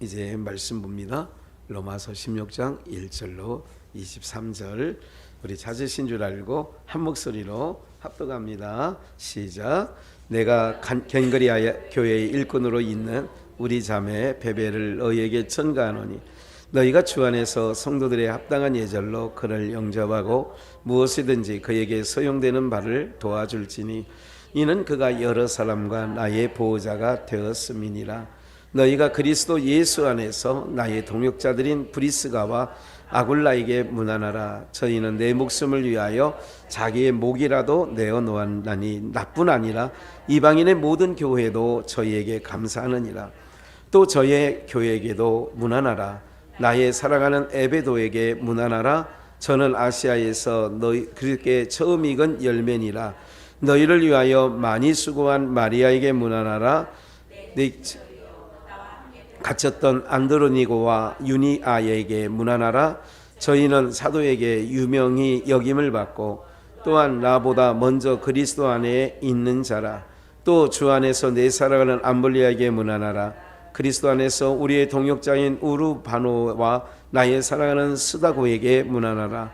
이제 말씀 봅니다. 로마서 16장 1절로 23절. 우리 찾으신 줄 알고 한 목소리로 합독합니다. 시작. 내가 갱거리아 교회의 일꾼으로 있는 우리 자매 베베를 너희에게 전가하노니 너희가 주 안에서 성도들의 합당한 예절로 그를 영접하고 무엇이든지 그에게 소용되는 바를 도와줄지니 이는 그가 여러 사람과 나의 보호자가 되었음이니라. 너희가 그리스도 예수 안에서 나의 동역자들인 브리스가와 아굴라에게 문안하라. 저희는 내 목숨을 위하여 자기의 목이라도 내어 놓았나니 나뿐 아니라 이방인의 모든 교회도 저희에게 감사하느니라. 또 저희의 교회에게도 문안하라. 나의 사랑하는 에베도에게 문안하라. 저는 아시아에서 너희 그렇게 처음 익은 열매니라. 너희를 위하여 많이 수고한 마리아에게 문안하라. 갇혔던 안드로니고와 유니아에게 문안하라. 저희는 사도에게 유명히 여김을 받고 또한 나보다 먼저 그리스도 안에 있는 자라. 또 주 안에서 내 사랑하는 암블리아에게 문안하라. 그리스도 안에서 우리의 동역자인 우르바노와 나의 사랑하는 스다고에게 문안하라.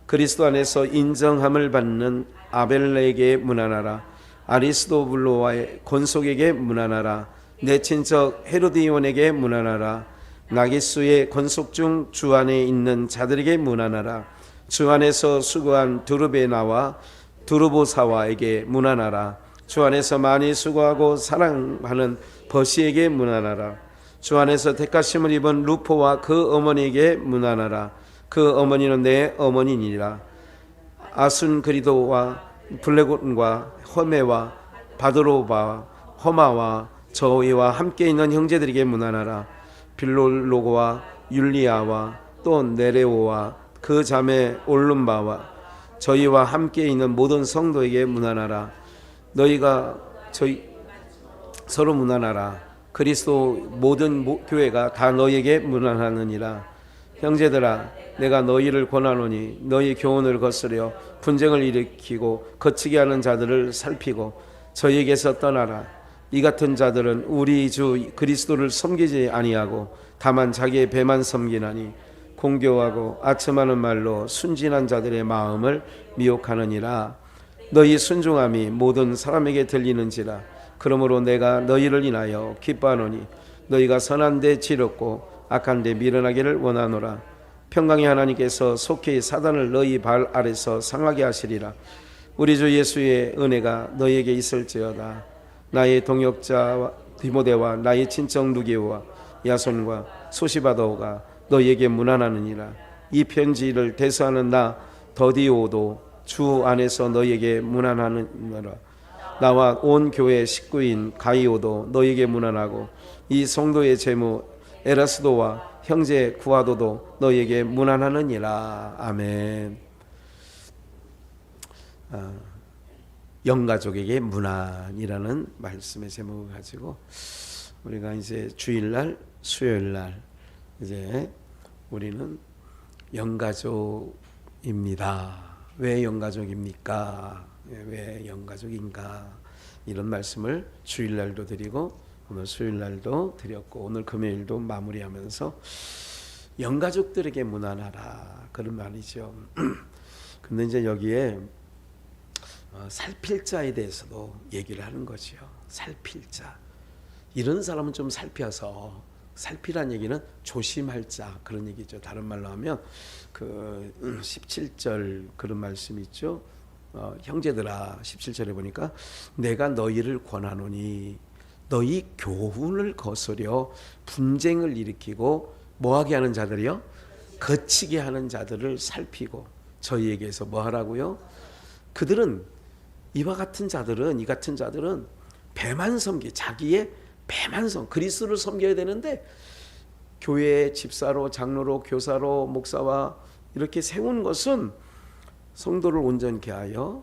그리스도 안에서 인정함을 받는 아벨레에게 문안하라. 아리스도블로와의 권속에게 문안하라. 내 친척 헤로디온에게 문안하라. 나기수의 권속 중 주 안에 있는 자들에게 문안하라. 주 안에서 수고한 두르베나와 두르보사와에게 문안하라. 주 안에서 많이 수고하고 사랑하는 버시에게 문안하라. 주 안에서 택하심을 입은 루포와 그 어머니에게 문안하라. 그 어머니는 내 어머니니라. 아순그리도와 블레곤과 허메와 바드로바와 허마와 저희와 함께 있는 형제들에게 문안하라. 빌롤로고와 율리아와 또 네레오와 그 자매 올lum바와 저희와 함께 있는 모든 성도에게 문안하라. 너희가 저희 서로 문안하라. 그리스도 모든 교회가 다 너희에게 문안하느니라. 형제들아, 내가 너희를 권하노니 너희 교훈을 거스려 분쟁을 일으키고 거치게 하는 자들을 살피고 저희에게서 떠나라. 이 같은 자들은 우리 주 그리스도를 섬기지 아니하고 다만 자기의 배만 섬기나니 공교하고 아첨하는 말로 순진한 자들의 마음을 미혹하느니라. 너희 순종함이 모든 사람에게 들리는지라. 그러므로 내가 너희를 인하여 기뻐하노니 너희가 선한 데 지렸고 악한 데 미련하기를 원하노라. 평강의 하나님께서 속히 사단을 너희 발 아래서 상하게 하시리라. 우리 주 예수의 은혜가 너희에게 있을지어다. 나의 동역자 디모데와 나의 친척 누기오와 야손과 소시바더가 너희에게 문안하느니라. 이 편지를 대서하는 나 더디오도 주 안에서 너희에게 문안하느니라. 나와 온 교회 식구인 가이오도 너희에게 문안하고 이 성도의 제무 에라스도와 형제 구아도도 너희에게 문안하느니라. 아멘. 영가족에게 문안이라는 말씀의 제목을 가지고 우리가 이제 주일날, 수요일날 이제 우리는 영가족입니다. 왜 영가족입니까? 왜 영가족인가? 이런 말씀을 주일날도 드리고 오늘 수요일날도 드렸고 오늘 금요일도 마무리하면서 영가족들에게 문안하라 그런 말이죠. 근데 이제 여기에 살필 자에 대해서도 얘기를 하는 거죠. 살필 자. 이런 사람은 좀 살펴서, 살피란 얘기는 조심할 자 그런 얘기죠. 다른 말로 하면 그 17절 그런 말씀이 있죠. 형제들아 17절에 보니까 내가 너희를 권하노니 너희 교훈을 거스려 분쟁을 일으키고 뭐하게 하는 자들이요? 거치게 하는 자들을 살피고 저희에게서 뭐 하라고요? 그들은 이 같은 자들은 배만 섬기, 자기의 배만 그리스도를 섬겨야 되는데 교회의 집사로, 장로로, 교사로, 목사와 이렇게 세운 것은 성도를 온전케 하여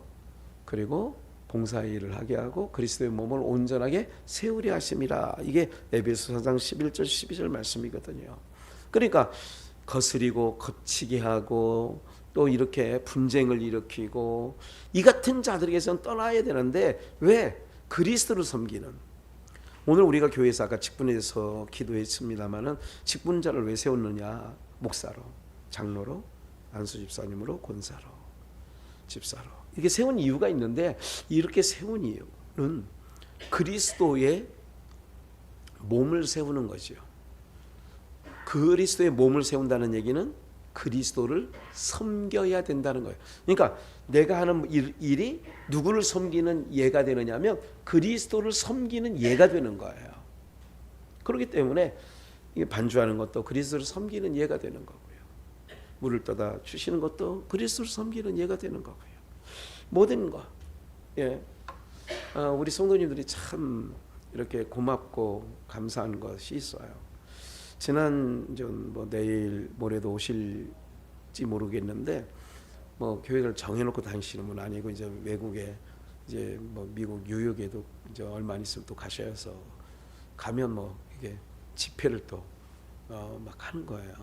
그리고 봉사일을 하게 하고 그리스도의 몸을 온전하게 세우려 하심이라. 이게 에베소 4장 11절 12절 말씀이거든요. 그러니까 거스리고 거치게 하고 또 이렇게 분쟁을 일으키고 이 같은 자들에게서는 떠나야 되는데 왜? 그리스도를 섬기는 오늘 우리가 교회에서 아까 직분에서 기도했습니다마는 직분자를 왜 세웠느냐? 목사로, 장로로, 안수 집사님으로, 권사로, 집사로. 이렇게 세운 이유가 있는데, 이렇게 세운 이유는 그리스도의 몸을 세우는 거죠. 그리스도의 몸을 세운다는 얘기는 그리스도를 섬겨야 된다는 거예요. 그러니까 내가 하는 일이 누구를 섬기는 예가 되느냐면 그리스도를 섬기는 예가 되는 거예요. 그렇기 때문에 이게 반주하는 것도 그리스도를 섬기는 예가 되는 거고요. 물을 떠다 주시는 것도 그리스도를 섬기는 예가 되는 거고요. 모든 것. 예. 우리 성도님들이 참 이렇게 고맙고 감사한 것이 있어요. 뭐 내일 모레도 오실지 모르겠는데 뭐 교회를 정해놓고 다니시는 분 아니고 이제 외국에 이제 뭐 미국 뉴욕에도 이제 얼마 안 있으면 또 가셔서 가면 뭐 이게 집회를 또 막 하는 거예요.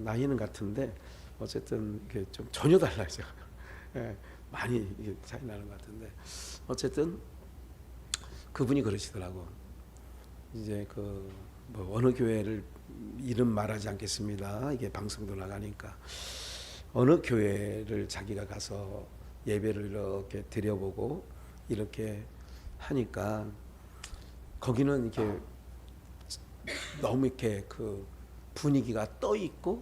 나이는 같은데 어쨌든 이게 좀 전혀 달라져. 예, 많이 이게 차이 나는 것 같은데 어쨌든 그분이 그러시더라고. 이제 뭐 어느 교회를 이름 말하지 않겠습니다. 이게 방송도 나가니까 어느 교회를 자기가 가서 예배를 이렇게 드려보고 이렇게 하니까 거기는 이렇게 너무 이렇게 그 분위기가 떠 있고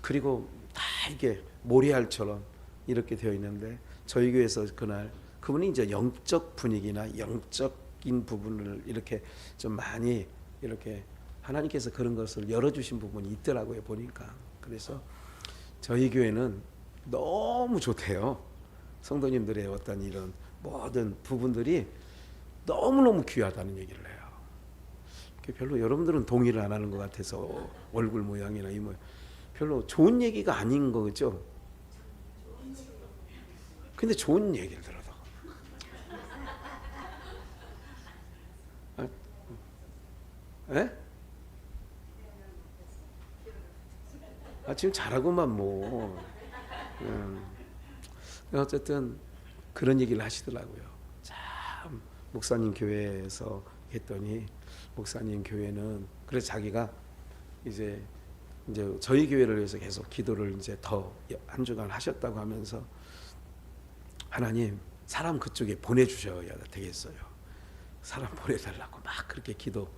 그리고 다 이게 모래알처럼 이렇게 되어 있는데 저희 교회에서 그날 그분이 이제 영적 분위기나 영적인 부분을 이렇게 좀 많이 이렇게 하나님께서 그런 것을 열어주신 부분이 있더라고요 보니까. 그래서 저희 교회는 너무 좋대요. 성도님들의 어떤 이런 모든 부분들이 너무너무 귀하다는 얘기를 해요. 별로 여러분들은 동의를 안 하는 것 같아서 얼굴 모양이나 이 모양 별로 좋은 얘기가 아닌 거죠. 근데 좋은 얘기를 들어도 예? 지금 잘하고만 뭐 어쨌든 그런 얘기를 하시더라고요. 참 목사님 교회에서 했더니 목사님 교회는 그래서 자기가 이제 저희 교회를 위해서 계속 기도를 이제 더 한 주간 하셨다고 하면서 하나님 사람 그쪽에 보내주셔야 되겠어요. 사람 보내달라고 막 그렇게 기도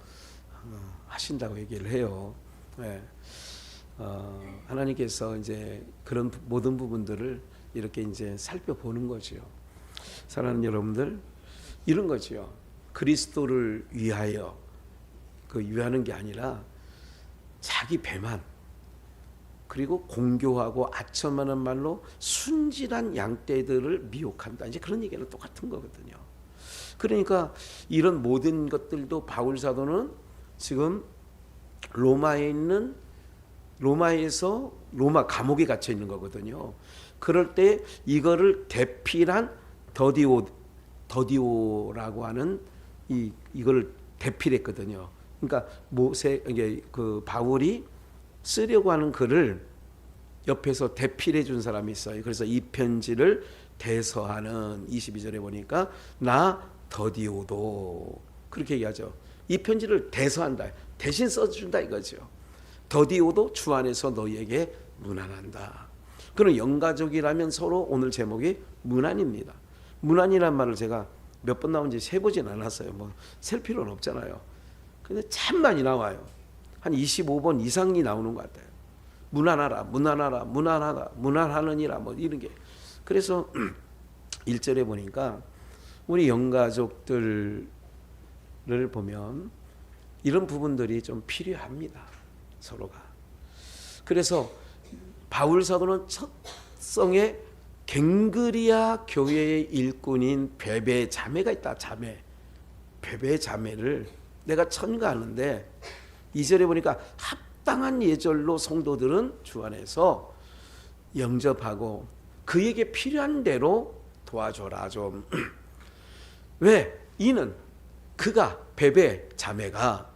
하신다고 얘기를 해요. 네. 하나님께서 이제 그런 모든 부분들을 이렇게 이제 살펴보는 거죠. 사랑하는 여러분들, 이런 거죠. 그리스도를 위하여 위하는 게 아니라 자기 배만 그리고 공교하고 아첨하는 말로 순진한 양떼들을 미혹한다. 이제 그런 얘기는 똑같은 거거든요. 그러니까 이런 모든 것들도 바울 사도는 지금 로마에서 로마 감옥에 갇혀 있는 거거든요. 그럴 때 이거를 대필한 더디오라고 하는 이걸 대필했거든요. 그러니까 바울이 쓰려고 하는 글을 옆에서 대필해 준 사람이 있어요. 그래서 이 편지를 대서하는 22절에 보니까 나 더디오도 그렇게 얘기하죠. 이 편지를 대서한다. 대신 써준다 이거죠. 더디오도 주 안에서 너희에게 문안한다. 그럼 영가족이라면 서로 오늘 제목이 문안입니다. 문안이란 말을 제가 몇 번 나온지 세보진 않았어요. 뭐 셀 필요는 없잖아요. 근데 참 많이 나와요. 한 25번 이상이 나오는 것 같아요. 문안하라, 문안하라, 문안하다, 문안하느니라 뭐 이런 게. 그래서 1절에 보니까 우리 영가족들을 보면 이런 부분들이 좀 필요합니다. 서로가. 그래서 바울 사도는 첫 성에 갱그리아 교회의 일꾼인 베베 자매가 있다. 베베 자매를 내가 첨가하는데 2절에 보니까 합당한 예절로 성도들은 주 안에서 영접하고 그에게 필요한 대로 도와줘라 좀. 왜? 이는 그가 베베 자매가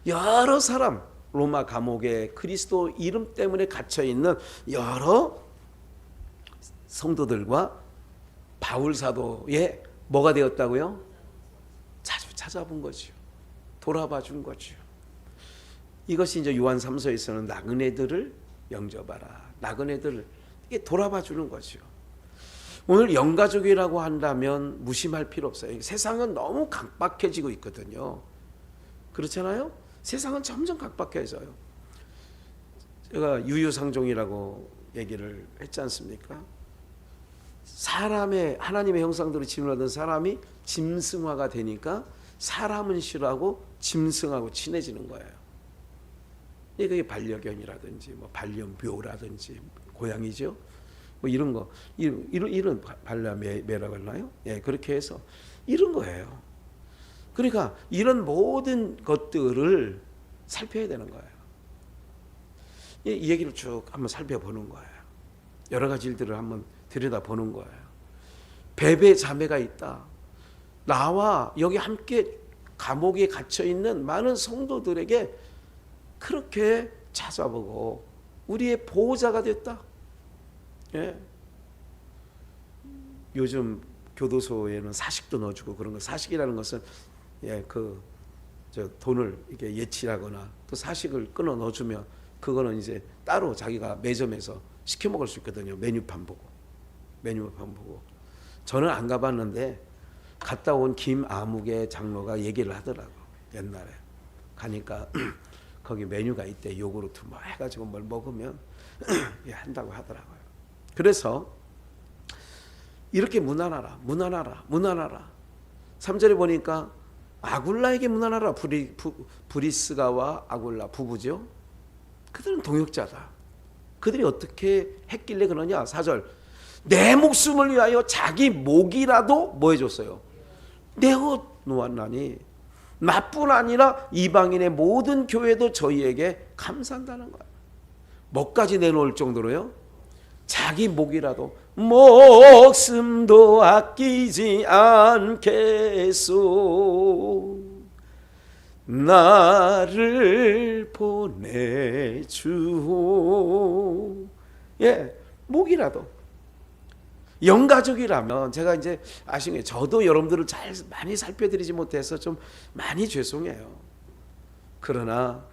여러 사람 로마 감옥에 그리스도 이름 때문에 갇혀 있는 여러 성도들과 바울 사도의 뭐가 되었다고요? 자주 찾아본 거죠. 돌아봐 준 거죠. 이것이 이제 요한 3서에서는 나그네들을 영접하라. 나그네들을 이게 돌아봐 주는 거죠. 오늘 영가족이라고 한다면 무심할 필요 없어요. 세상은 너무 각박해지고 있거든요. 그렇잖아요? 세상은 점점 각박해져요. 제가 유유상종이라고 얘기를 했지 않습니까? 사람의 하나님의 형상대로 지음받은 사람이 짐승화가 되니까 사람은 싫어하고 짐승하고 친해지는 거예요. 이게 반려견이라든지 뭐 반려묘라든지 고양이죠. 뭐 이런 거 이런 반려매라고 하나요? 예, 그렇게 해서 이런 거예요. 그러니까 이런 모든 것들을 살펴야 되는 거예요. 이 얘기를 쭉 한번 살펴보는 거예요. 여러 가지 일들을 한번 들여다보는 거예요. 배배 자매가 있다. 나와 여기 함께 감옥에 갇혀 있는 많은 성도들에게 그렇게 찾아보고 우리의 보호자가 됐다. 예. 요즘 교도소에는 사식도 넣어주고 그런 거. 사식이라는 것은 돈을 이렇게 예치하거나 또 사식을 끊어 넣어주면 그거는 이제 따로 자기가 매점에서 시켜 먹을 수 있거든요. 메뉴판 보고. 저는 안 가봤는데 갔다 온 김아무개 장로가 얘기를 하더라고. 옛날에 가니까 거기 메뉴가 있대. 요구르트 뭐 해가지고 뭘 먹으면 한다고 하더라고요. 그래서 이렇게 문안하라. 3절에 보니까 아굴라에게 문안하라. 브리스가와 아굴라 부부죠. 그들은 동역자다. 그들이 어떻게 했길래 그러냐. 4절 내 목숨을 위하여 자기 목이라도 뭐 해줬어요? 내어 놓았나니 나뿐 아니라 이방인의 모든 교회도 저희에게 감사한다는 거야. 뭐까지 내놓을 정도로요? 자기 목이라도 목숨도 아끼지 않겠소. 나를 보내주오. 예, 목이라도. 영가족이라면 제가 이제 아시는 저도 여러분들을 잘 많이 살펴드리지 못해서 좀 많이 죄송해요. 그러나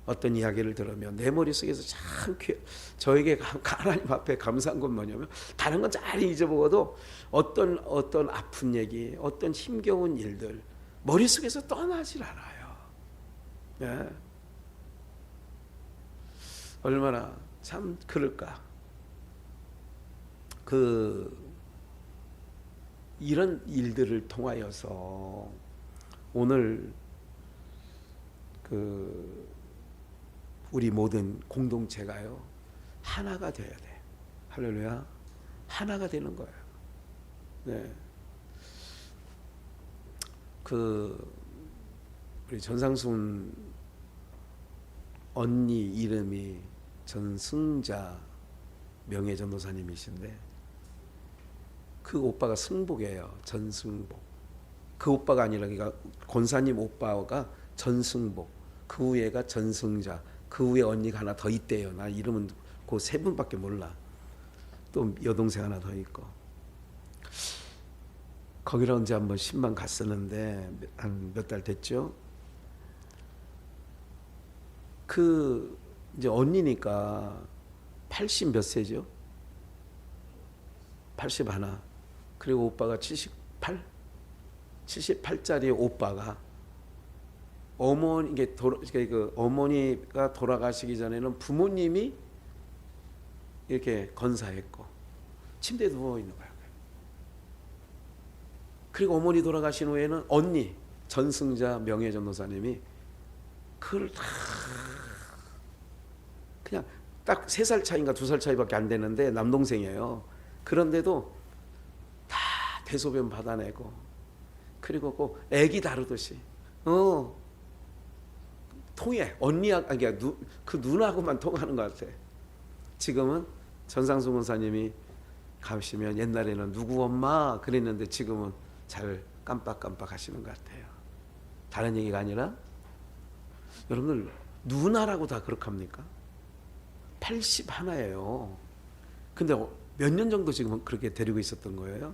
어떤 이야기를 들으면 내 머릿속에서 참 저에게 하나님 앞에 감사한 건 뭐냐면 다른 건 잘 잊어보고도 어떤 아픈 얘기, 어떤 힘겨운 일들 머릿속에서 떠나질 않아요. 예. 얼마나 참 그럴까. 이런 일들을 통하여서 오늘 우리 모든 공동체가요 하나가 돼야 돼. 할렐루야. 하나가 되는 거예요. 네. 우리 전상순 언니 이름이 전승자 명예전도사님이신데 그 오빠가 승복이에요. 전승복. 그 오빠가 아니라 그러니까 권사님 오빠가 전승복. 그 위에가 전승자. 그 위에 언니가 하나 더 있대요. 나 이름은 그 세 분밖에 몰라. 또 여동생 하나 더 있고. 거기를 언제 한번 신방 갔었는데 한 몇 달 됐죠. 이제 언니니까 80 몇 세죠? 80 하나. 그리고 오빠가 78? 78짜리 오빠가 어머니가 돌아가시기 전에는 부모님이 이렇게 건사했고 침대에 누워 있는 거야. 그리고 어머니 돌아가신 후에는 언니 전승자 명예전도사님이 그걸 다 그냥 딱 3살 차이인가 2살 차이밖에 안 되는데 남동생이에요. 그런데도 다 대소변 받아내고 그리고 꼭 애기 다루듯이 통해. 그 누나하고만 통하는 것 같아. 지금은 전상수 권사님이 가시면 옛날에는 누구 엄마 그랬는데 지금은 잘 깜빡깜빡 하시는 것 같아요. 다른 얘기가 아니라 여러분들 누나라고 다 그렇게 합니까? 80 하나예요. 근데 몇 년 정도 지금 그렇게 데리고 있었던 거예요?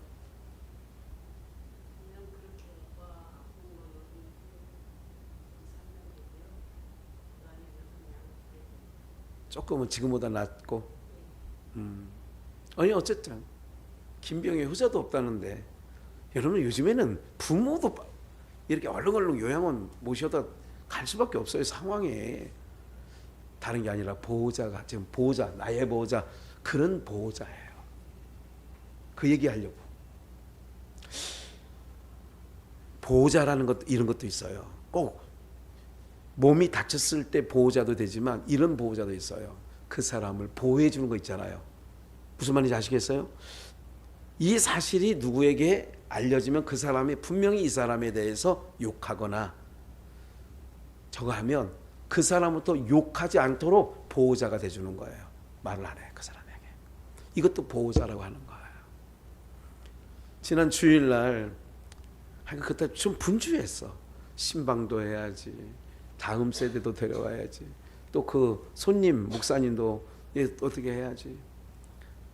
조금은 지금보다 낫고 아니 어쨌든 김병희 효자도 없다는데 여러분 요즘에는 부모도 이렇게 얼렁얼렁 요양원 모셔다 갈 수밖에 없어요. 상황에. 다른 게 아니라 보호자가 지금 보호자 나의 보호자 그런 보호자예요. 그 얘기하려고. 보호자라는 것 이런 것도 있어요. 꼭 몸이 다쳤을 때 보호자도 되지만 이런 보호자도 있어요. 그 사람을 보호해 주는 거 있잖아요. 무슨 말인지 아시겠어요? 이 사실이 누구에게 알려지면 그 사람이 분명히 이 사람에 대해서 욕하거나 저거 하면 그 사람부터 욕하지 않도록 보호자가 돼주는 거예요. 말을 안 해, 그 사람에게. 이것도 보호자라고 하는 거예요. 지난 주일날 그때 좀 분주했어. 신방도 해야지. 다음 세대도 데려와야지. 또 그 손님 목사님도 어떻게 해야지.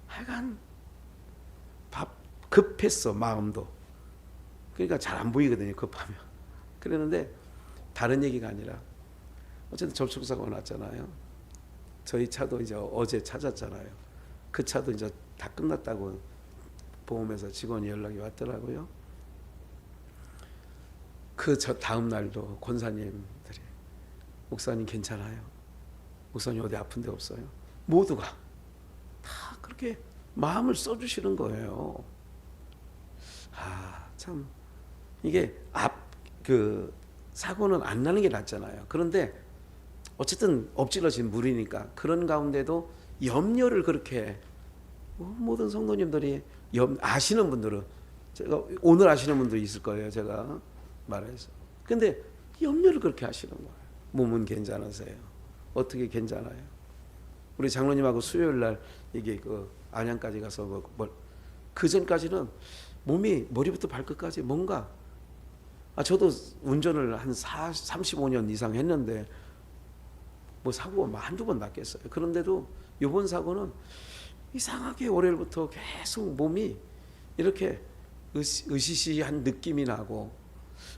하여간 급했어 마음도. 그러니까 잘 안 보이거든요 급하면. 그랬는데 다른 얘기가 아니라 어쨌든 접촉사고가 났잖아요. 저희 차도 이제 어제 찾았잖아요. 그 차도 이제 다 끝났다고 보험회사 직원이 연락이 왔더라고요. 그 저 다음 날도 권사님들이 목사님 괜찮아요? 목사님 어디 아픈 데 없어요? 모두가 다 그렇게 마음을 써주시는 거예요. 참 이게 그 사고는 안 나는 게 낫잖아요. 그런데 어쨌든 엎질러진 물이니까 그런 가운데도 염려를 그렇게 모든 성도님들이 아시는 분들은 제가 오늘 아시는 분도 있을 거예요. 제가 말해서. 근데 염려를 그렇게 하시는 거예요. 몸은 괜찮으세요? 어떻게 괜찮아요? 우리 장로님하고 수요일 날 이게 그 안양까지 가서 그 전까지는 몸이 머리부터 발끝까지 뭔가 저도 운전을 한 35년 이상 했는데 뭐 사고가 한두 번 났겠어요. 그런데도 이번 사고는 이상하게 월요일부터 계속 몸이 이렇게 으시시한 느낌이 나고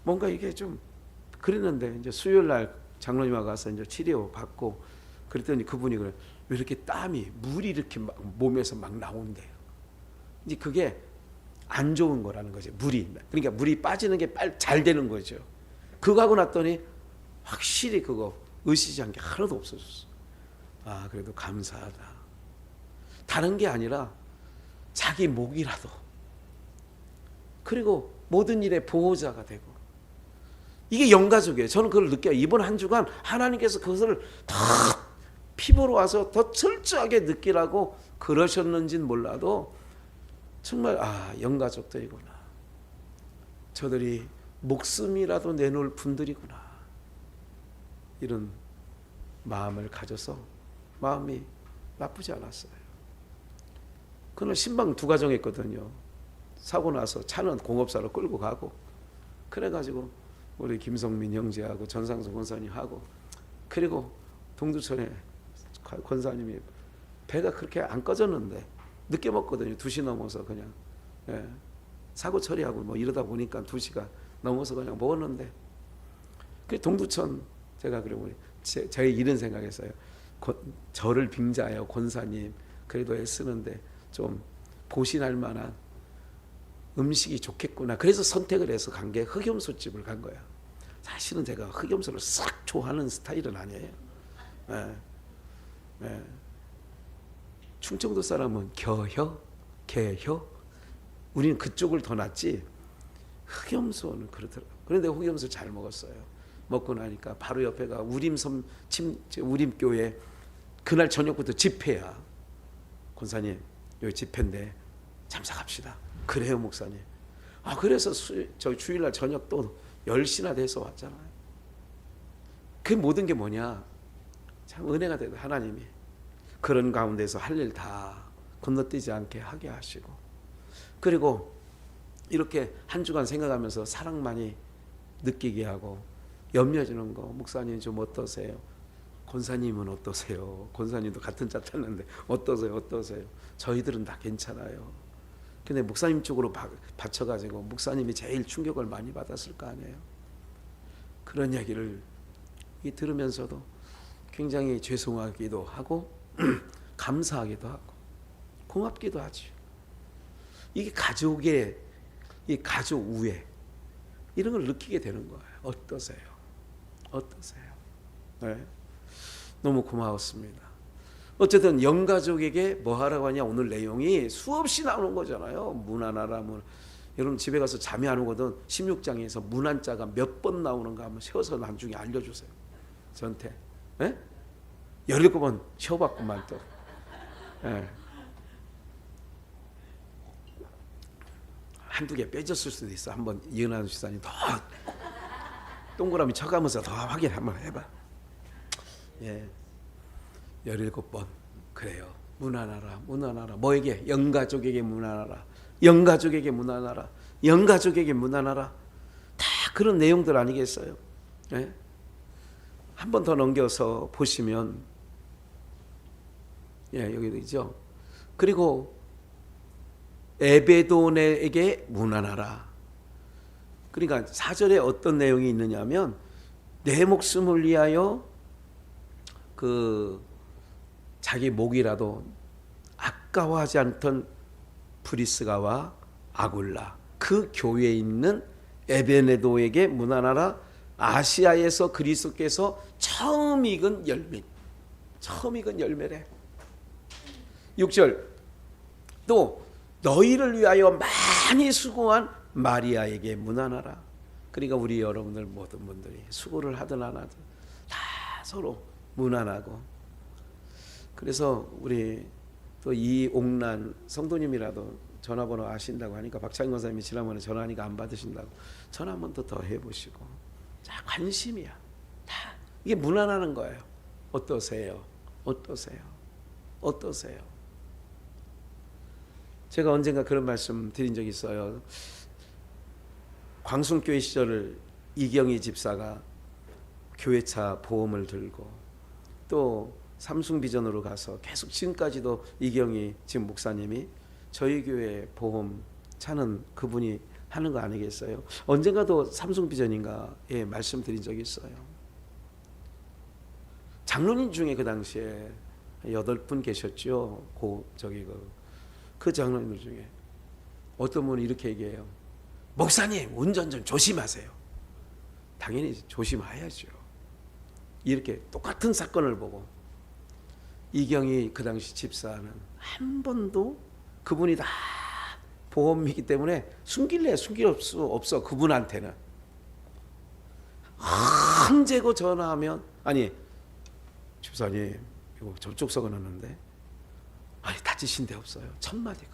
뭔가 이게 좀 그랬는데 이제 수요일 날 장로님하고 가서 이제 치료 받고 그랬더니 그분이 그래 왜 이렇게 땀이 물이 이렇게 막 몸에서 막 나온대요. 이제 그게 안 좋은 거라는 거죠. 그러니까 물이 빠지는 게 잘 되는 거죠. 그거 하고 났더니 확실히 그거 으시시한 게 하나도 없어졌어. 그래도 감사하다. 다른 게 아니라 자기 목이라도 그리고 모든 일의 보호자가 되고 이게 영가족이에요. 저는 그걸 느껴요. 이번 한 주간 하나님께서 그것을 다 피부로 와서 더 철저하게 느끼라고 그러셨는지는 몰라도 정말 영가족들이구나. 저들이 목숨이라도 내놓을 분들이구나. 이런 마음을 가져서 마음이 나쁘지 않았어요. 그날 신방 2가정 했거든요. 사고 나서 차는 공업사로 끌고 가고 그래가지고 우리 김성민 형제하고 전상수 권사님하고 그리고 동두천에 권사님이 배가 그렇게 안 꺼졌는데 늦게 먹거든요. 2시 넘어서 그냥 사고 처리하고 뭐 이러다 보니까 2시가 넘어서 그냥 먹었는데 그 동두천 제가 그러고 제가 이런 생각했어요. 저를 빙자하여 권사님 그래도 애쓰는데 좀 보신할 만한 음식이 좋겠구나. 그래서 선택을 해서 간 게 흑염소집을 간 거야. 사실은 제가 흑염소를 싹 좋아하는 스타일은 아니에요. 충청도 사람은 겨혀, 개혀, 우리는 그쪽을 더 낫지. 흑염소는 그렇더라고요. 그런데 흑염소 잘 먹었어요. 먹고 나니까 바로 옆에가 우림교회 그날 저녁부터 집회야. 권사님 여기 집회인데 참석합시다. 그래요 목사님. 그래서 저 주일날 저녁 또 10시나 돼서 왔잖아요. 그 모든 게 뭐냐. 참 은혜가 되고 하나님이 그런 가운데서 할 일 다 건너뛰지 않게 하게 하시고 그리고 이렇게 한 주간 생각하면서 사랑 많이 느끼게 하고 염려지는 거. 목사님 좀 어떠세요? 권사님은 어떠세요? 권사님도 같은 차 탔는데 어떠세요? 저희들은 다 괜찮아요. 근데 목사님 쪽으로 받쳐가지고 목사님이 제일 충격을 많이 받았을 거 아니에요. 그런 얘기를 들으면서도 굉장히 죄송하기도 하고 감사하기도 하고 고맙기도 하죠. 이게 가족의 이 가족 우애 이런 걸 느끼게 되는 거예요. 어떠세요? 어떠세요? 네. 너무 고마웠습니다. 어쨌든 영가족에게 뭐 하라고 하냐, 오늘 내용이 수없이 나오는 거잖아요. 문안하라. 여러분 집에 가서 잠이 안 오거든 16장에서 문안자가 몇 번 나오는가 한번 세워서 나중에 알려주세요. 저한테. 네? 17번 쉬어봤구만 또. 네. 한두 개 빼졌을 수도 있어. 한번 이은하 수사님 더 동그라미 쳐가면서 더 확인 한번 해봐. 예, 17번 그래요. 문안하라, 문안하라. 뭐에게? 영가족에게 문안하라. 영가족에게 문안하라. 영가족에게 문안하라. 다 그런 내용들 아니겠어요? 예? 한 번 더 넘겨서 보시면 예, 여기도 있죠. 그리고 에베돈에게 문안하라. 그러니까 4절에 어떤 내용이 있느냐면 내 목숨을 위하여 그 자기 목이라도 아까워하지 않던 브리스가와 아굴라 그 교회에 있는 에베네도에게 문안하라. 아시아에서 그리스도께서 처음 익은 열매, 처음 익은 열매래. 6절 또 너희를 위하여 많이 수고한 마리아에게 문안하라. 그러니까 우리 여러분들 모든 분들이 수고를 하든 안 하든 다 서로 문안하고. 그래서 우리 또 이옥란 성도님이라도 전화번호 아신다고 하니까 박창인 권사님이 지난번에 전화하니까 안 받으신다고 전화 한 번 더 해보시고. 자, 관심이야. 다 이게 문안하는 거예요. 어떠세요? 어떠세요? 어떠세요? 제가 언젠가 그런 말씀 드린 적이 있어요. 광순교회 시절 이경희 집사가 교회차 보험을 들고 또 삼숭비전으로 가서 계속 지금까지도 이경희 지금 목사님이 저희 교회 보험 차는 그분이 하는 거 아니겠어요? 언젠가도 삼숭비전인가에 말씀드린 적이 있어요. 장로님 중에 그 당시에 8분 계셨죠. 그 장로님들 중에 어떤 분이 이렇게 얘기해요. 목사님 운전 좀 조심하세요. 당연히 조심해야죠. 이렇게 똑같은 사건을 보고 이경희 그 당시 집사는 한 번도 그분이 다 보험이기 때문에 숨길 수 없어. 그분한테는 언제고 전화하면 아니 집사님 이거 접촉 적어놨는데 아니 다치신 데 없어요. 첫 마디가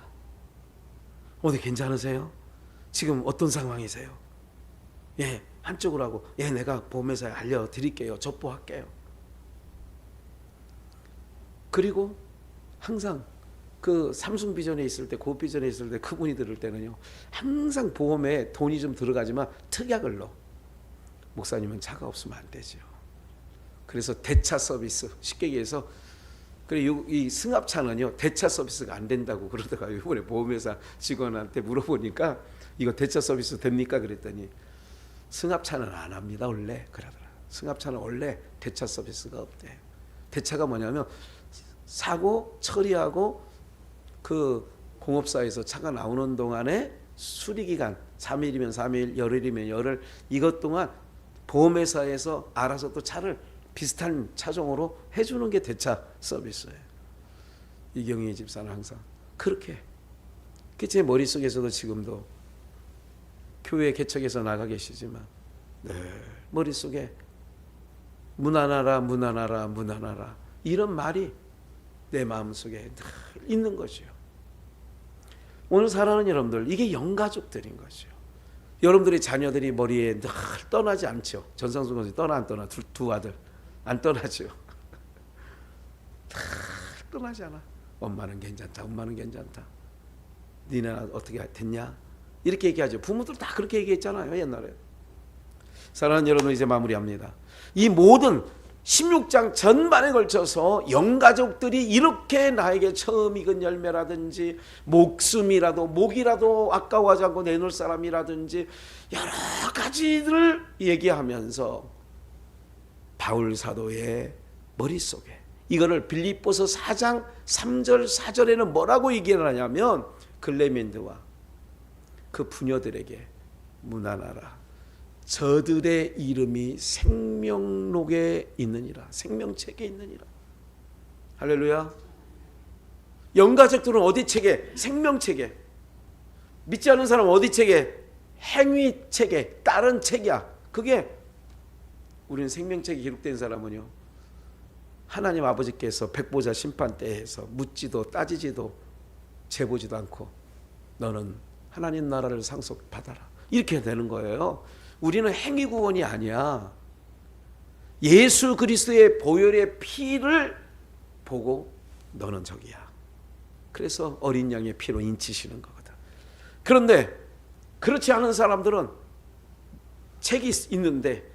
어디 괜찮으세요? 지금 어떤 상황이세요? 예, 한쪽으로 하고 예, 내가 보험회사에 알려드릴게요. 접보할게요. 그리고 항상 그 삼숭비전에 있을 때, 고비전에 있을 때 그분이 들을 때는요, 항상 보험에 돈이 좀 들어가지만 특약을 넣어. 목사님은 차가 없으면 안 되죠. 그래서 대차 서비스, 쉽게 얘기해서 그리고 이 승합차는요 대차 서비스가 안 된다고 그러다가 이번에 보험회사 직원한테 물어보니까 이거 대차 서비스 됩니까? 그랬더니 승합차는 안 합니다 원래 그러더라. 승합차는 원래 대차 서비스가 없대. 대차가 뭐냐면 사고 처리하고 그 공업사에서 차가 나오는 동안에 수리기간 3일이면 3일, 열흘이면 열흘 이것 동안 보험회사에서 알아서 또 차를 비슷한 차종으로 해주는 게 대차 서비스예요. 이경희 집사는 항상 그렇게 제 머릿속에서도 지금도 교회 개척해서 나가 계시지만 늘 머릿속에 문안하라 문안하라 문안하라 이런 말이 내 마음속에 늘 있는 거죠. 오늘 사랑하는 여러분들 이게 영가족들인 거죠. 여러분들의 자녀들이 머리에 늘 떠나지 않죠. 전상수 권사 떠나 안 떠나 두 아들 안 떠나죠. 떠나지 않아. 엄마는 괜찮다. 엄마는 괜찮다. 니네 어떻게 됐냐? 이렇게 얘기하죠. 부모들 다 그렇게 얘기했잖아요. 옛날에. 사랑하는 여러분 이제 마무리합니다. 이 모든 16장 전반에 걸쳐서 영가족들이 이렇게 나에게 처음 익은 열매라든지 목숨이라도 목이라도 아까워하지 않고 내놓을 사람이라든지 여러 가지를 얘기하면서 바울 사도의 머릿속에. 이거를 빌립보서 4장 3절 4절에는 뭐라고 얘기하냐면 글레멘드와 그 부녀들에게 문안하라. 저들의 이름이 생명록에 있느니라. 생명책에 있느니라. 할렐루야. 영가족들은 어디 책에? 생명책에. 믿지 않는 사람은 어디 책에? 행위책에. 다른 책이야. 그게 우리는 생명책에 기록된 사람은요, 하나님 아버지께서 백보자 심판대에서 묻지도 따지지도 재보지도 않고 너는 하나님 나라를 상속받아라, 이렇게 되는 거예요. 우리는 행위 구원이 아니야. 예수 그리스도의 보혈의 피를 보고 너는 저기야. 그래서 어린 양의 피로 인치시는 거거든. 그런데 그렇지 않은 사람들은 책이 있는데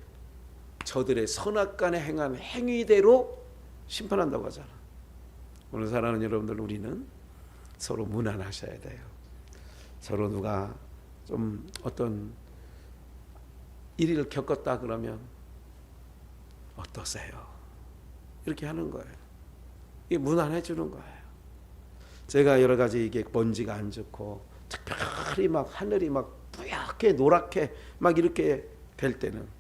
저들의 선악간에 행한 행위대로 심판한다고 하잖아. 오늘 사랑하는 여러분들, 우리는 서로 무난하셔야 돼요. 서로 누가 좀 어떤 일을 겪었다 그러면 어떠세요? 이렇게 하는 거예요. 이게 무난해 주는 거예요. 제가 여러 가지 이게 먼지가 안 좋고 특별히 막 하늘이 막 뿌옇게 노랗게 막 이렇게 될 때는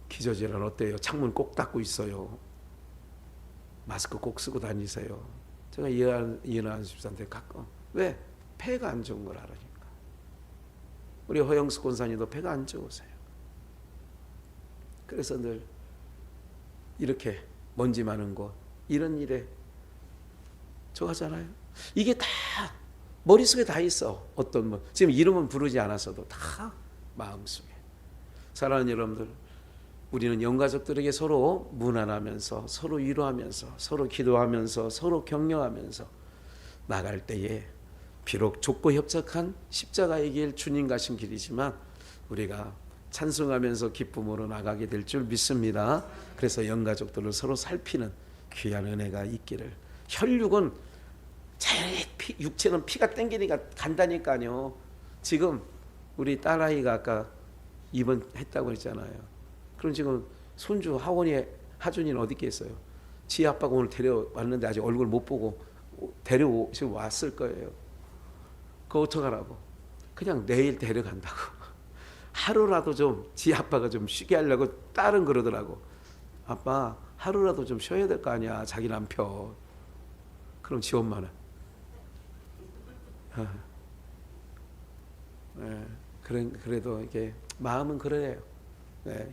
기저질환 어때요? 창문 꼭 닫고 있어요. 마스크 꼭 쓰고 다니세요. 제가 이해하는 집사한테 가끔, 왜? 폐가 안 좋은 걸 알으니까. 우리 허영수 권사님도 폐가 안 좋으세요. 그래서 늘 이렇게 먼지 많은 곳, 이런 일에 좋아하잖아요. 이게 다 머릿속에 다 있어. 어떤 뭐 지금 이름은 부르지 않았어도 다 마음속에. 사랑하는 여러분들, 우리는 영가족들에게 서로 문안하면서 서로 위로하면서 서로 기도하면서 서로 격려하면서 나갈 때에 비록 좁고 협착한 십자가의 길, 주님 가신 길이지만 우리가 찬송하면서 기쁨으로 나가게 될 줄 믿습니다. 그래서 영가족들을 서로 살피는 귀한 은혜가 있기를. 혈육은 육체는 피가 땡기니까 간다니까요. 지금 우리 딸아이가 아까 입원했다고 했잖아요. 그럼 지금 손주 하준이는 어디 있겠어요? 지 아빠가 오늘 데려왔는데 아직 얼굴 못 보고 지금 왔을 거예요. 그거 어떡하라고? 그냥 내일 데려간다고. 하루라도 좀 지 아빠가 좀 쉬게 하려고 딸은 그러더라고. 아빠 하루라도 좀 쉬어야 될 거 아니야, 자기 남편. 그럼 지 엄마는 그래도 이게 마음은 그래요.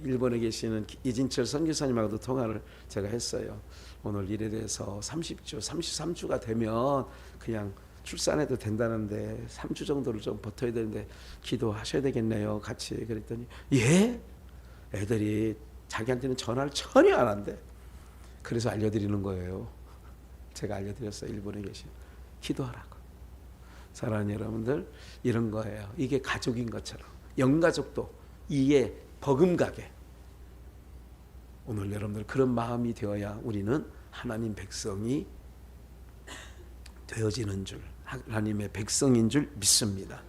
일본에 계시는 이진철 선교사님하고도 통화를 제가 했어요. 오늘 일에 대해서 33주가 되면 그냥 출산해도 된다는데 3주 정도를 좀 버텨야 되는데 기도하셔야 되겠네요, 같이. 그랬더니 예? 애들이 자기한테는 전화를 전혀 안 한대. 그래서 알려드리는 거예요. 제가 알려드렸어요. 일본에 계신 기도하라고. 사랑하는 여러분들, 이런 거예요. 이게 가족인 것처럼 영가족도 이에 버금가게 오늘 여러분들 그런 마음이 되어야 우리는 하나님 백성이 되어지는 줄, 하나님의 백성인 줄 믿습니다.